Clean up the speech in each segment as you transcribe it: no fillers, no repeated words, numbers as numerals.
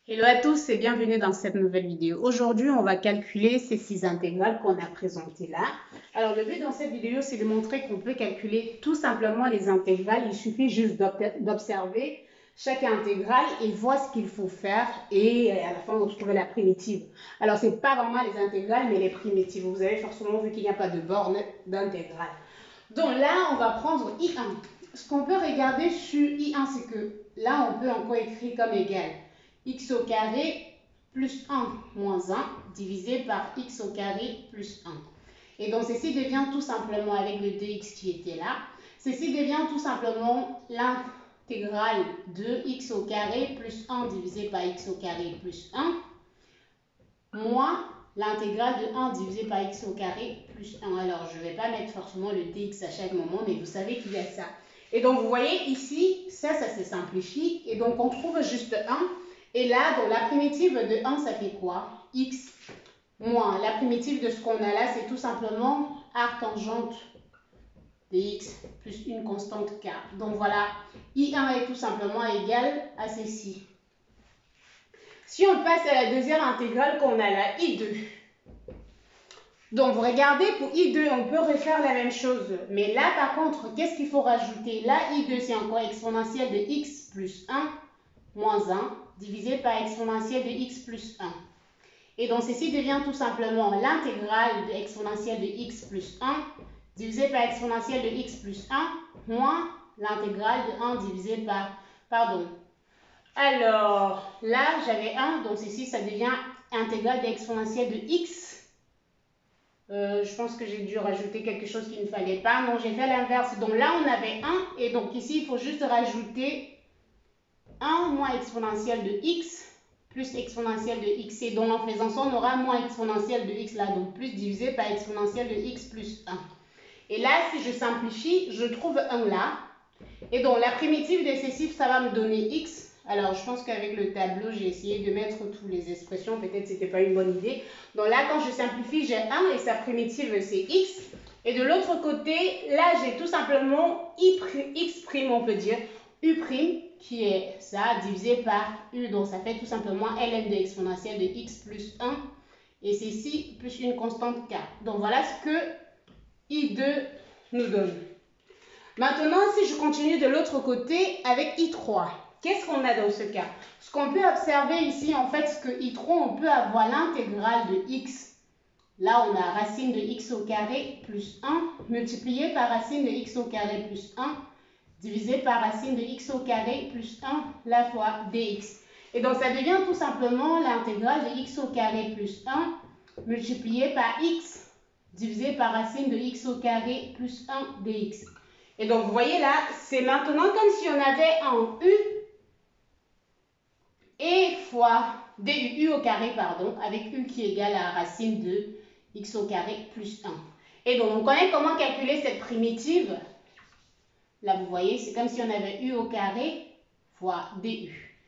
Hello à tous et bienvenue dans cette nouvelle vidéo. Aujourd'hui, on va calculer ces 6 intégrales qu'on a présentées là. Alors, le but dans cette vidéo, c'est de montrer qu'on peut calculer tout simplement les intégrales. Il suffit juste d'observer chaque intégrale et voir ce qu'il faut faire. Et à la fin, on trouve la primitive. Alors, ce n'est pas vraiment les intégrales, mais les primitives. Vous avez forcément vu qu'il n'y a pas de borne d'intégrale. Donc là, on va prendre I1. Ce qu'on peut regarder sur I1, c'est que là, on peut encore écrire comme égal x au carré plus 1 moins 1 divisé par x au carré plus 1. Et donc, ceci devient tout simplement, avec le dx qui était là, ceci devient tout simplement l'intégrale de x au carré plus 1 divisé par x au carré plus 1 moins l'intégrale de 1 divisé par x au carré plus 1. Alors, je ne vais pas mettre forcément le dx à chaque moment, mais vous savez qu'il y a ça. Et donc, vous voyez ici, ça se simplifie. Et donc, on trouve juste 1. Et là, donc, la primitive de 1, ça fait quoi? X moins la primitive de ce qu'on a là, c'est tout simplement arc tangente de x plus une constante k. Donc, voilà, I1 est tout simplement égal à ceci. Si on passe à la deuxième intégrale qu'on a là, I2. Donc, vous regardez, pour I2, on peut refaire la même chose. Mais là, par contre, qu'est-ce qu'il faut rajouter? Là, I2, c'est encore exponentielle de x plus 1 moins 1 divisé par exponentielle de x plus 1. Et donc, ceci devient tout simplement l'intégrale de exponentielle de x plus 1 divisé par exponentielle de x plus 1 moins l'intégrale de 1 divisé par... Pardon. Alors, là, j'avais 1, donc ceci, ça devient intégrale de exponentielle de x. Je pense que j'ai dû rajouter quelque chose qu'il ne fallait pas. Non, j'ai fait l'inverse. Donc là, on avait 1. Et donc ici, il faut juste rajouter 1 moins exponentielle de x plus exponentielle de x. Et donc, en faisant ça, on aura moins exponentielle de x là. Donc, plus divisé par exponentielle de x plus 1. Et là, si je simplifie, je trouve 1 là. Et donc, la primitive de ces chiffres, ça va me donner x. Alors, je pense qu'avec le tableau, j'ai essayé de mettre toutes les expressions. Peut-être que ce n'était pas une bonne idée. Donc là, quand je simplifie, j'ai 1 et sa primitive, c'est x. Et de l'autre côté, là, j'ai tout simplement x', on peut dire, u', qui est ça, divisé par u. Donc, ça fait tout simplement ln de exponentielle de x plus 1. Et ceci, plus une constante k. Donc, voilà ce que I2 nous donne. Maintenant, si je continue de l'autre côté avec I3, qu'est-ce qu'on a dans ce cas? Ce qu'on peut observer ici, en fait, c'est que I3, on peut avoir l'intégrale de x. Là, on a racine de x au carré plus 1 multiplié par racine de x au carré plus 1 divisé par racine de x au carré plus 1 la fois dx. Et donc, ça devient tout simplement l'intégrale de x au carré plus 1 multiplié par x divisé par racine de x au carré plus 1 dx. Et donc, vous voyez là, c'est maintenant comme si on avait un u et fois du au carré, pardon, avec u qui est égal à racine de x au carré plus 1. Et donc, on connaît comment calculer cette primitive. Là, vous voyez, c'est comme si on avait u au carré fois du.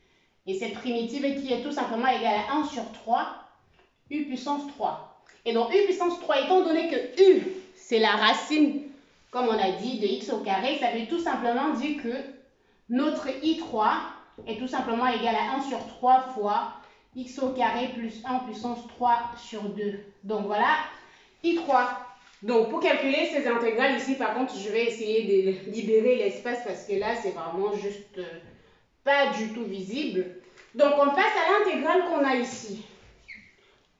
Et cette primitive qui est tout simplement égale à 1 sur 3, u puissance 3. Et donc, u puissance 3, étant donné que u, c'est la racine, comme on a dit, de x au carré, ça veut tout simplement dire que notre I3 est tout simplement égal à 1 sur 3 fois x au carré plus 1 puissance 3 sur 2. Donc, voilà, I3. Donc, pour calculer ces intégrales ici, par contre, je vais essayer de libérer l'espace parce que là, c'est vraiment juste pas du tout visible. Donc, on passe à l'intégrale qu'on a ici.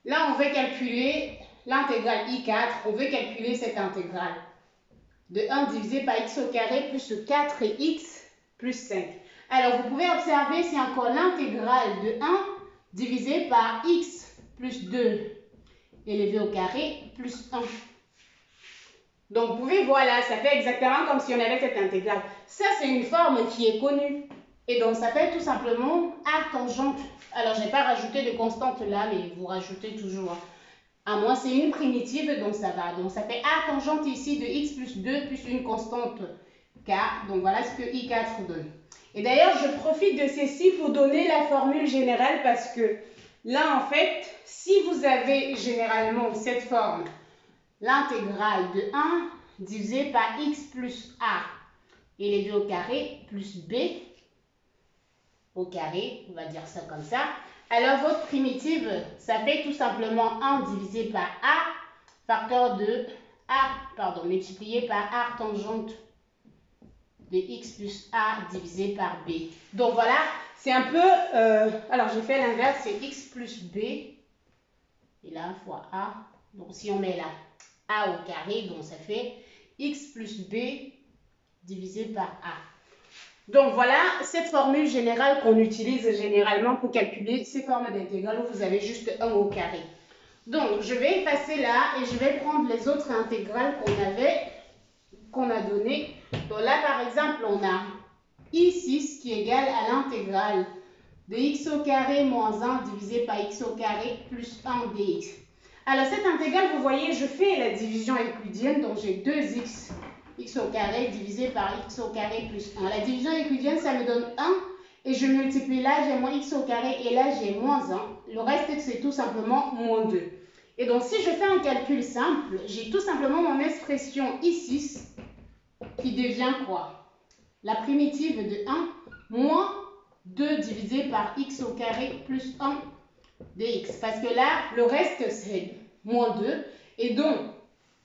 Là, on veut calculer l'intégrale I4. On veut calculer cette intégrale de 1 divisé par x au carré plus 4x plus 5. Alors, vous pouvez observer, c'est encore l'intégrale de 1 divisé par x plus 2 élevé au carré plus 1. Donc, vous pouvez voir là, ça fait exactement comme si on avait cette intégrale. Ça, c'est une forme qui est connue. Et donc, ça fait tout simplement arc tangente. Alors, je n'ai pas rajouté de constante là, mais vous rajoutez toujours. À moins, c'est une primitive, donc ça va. Donc, ça fait arc tangente ici de x plus 2 plus une constante k. Donc, voilà ce que I4 donne. Et d'ailleurs, je profite de ceci pour donner la formule générale parce que là, en fait, si vous avez généralement cette forme, l'intégrale de 1 divisé par x plus a élevé au carré plus b au carré, on va dire ça comme ça. Alors, votre primitive, ça fait tout simplement 1 divisé par A, facteur de A, pardon, multiplié par A tangente de X plus A divisé par B. Donc, voilà, c'est un peu... alors, j'ai fait l'inverse, c'est X plus B. Et là, fois A. Donc, si on met là A au carré, donc ça fait X plus B divisé par A. Donc voilà cette formule générale qu'on utilise généralement pour calculer ces formes d'intégrales où vous avez juste 1 au carré. Donc je vais effacer là et je vais prendre les autres intégrales qu'on a données. Donc là par exemple on a I6 qui est égal à l'intégrale de x au carré moins 1 divisé par x au carré plus 1 dx. Alors cette intégrale, vous voyez, je fais la division euclidienne, donc j'ai 2x au carré divisé par x au carré plus 1. La division euclidienne, ça me donne 1 et je multiplie là, j'ai moins x au carré et là, j'ai moins 1. Le reste, c'est tout simplement moins 2. Et donc, si je fais un calcul simple, j'ai tout simplement mon expression I6 qui devient quoi? La primitive de 1 moins 2 divisé par x au carré plus 1 dx. Parce que là, le reste, c'est moins 2. Et donc,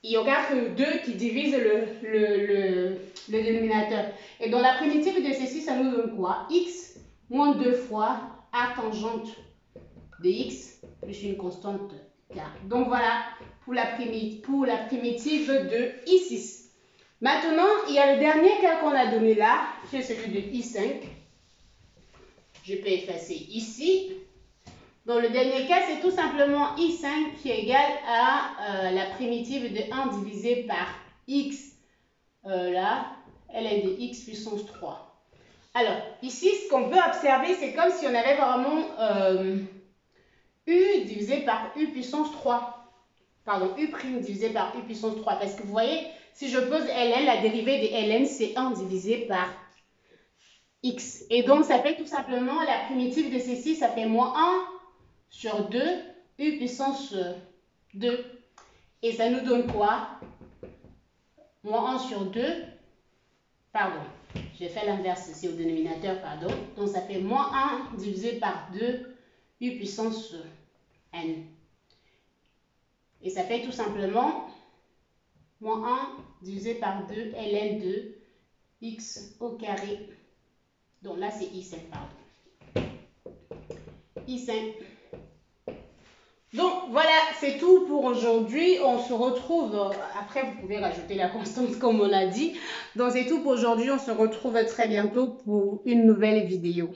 il n'y aura que 2 qui divisent le dénominateur. Et donc, la primitive de ceci, ça nous donne quoi? X moins 2 fois A tangente de x plus une constante k. Donc, voilà pour la primitive de I6. Maintenant, il y a le dernier cas qu'on a donné là, qui est celui de I5. Je peux effacer ici. Donc, le dernier cas, c'est tout simplement I5 qui est égal à la primitive de 1 divisé par x, là, ln de x puissance 3. Alors, ici, ce qu'on peut observer, c'est comme si on avait vraiment u divisé par u puissance 3. Pardon, u' divisé par u puissance 3. Parce que vous voyez, si je pose ln, la dérivée de ln, c'est 1 divisé par x. Et donc, ça fait tout simplement la primitive de ceci, ça fait moins 1 sur 2, u puissance 2. Et ça nous donne quoi? Moins 1 sur 2. Pardon, j'ai fait l'inverse ici au dénominateur, pardon. Donc, ça fait moins 1 divisé par 2, u puissance n. Et ça fait tout simplement moins 1 divisé par 2, ln de x au carré. Donc là, c'est I5, pardon. I5. Donc voilà, c'est tout pour aujourd'hui. On se retrouve, après vous pouvez rajouter la constante comme on a dit. Donc c'est tout pour aujourd'hui, on se retrouve très bientôt pour une nouvelle vidéo.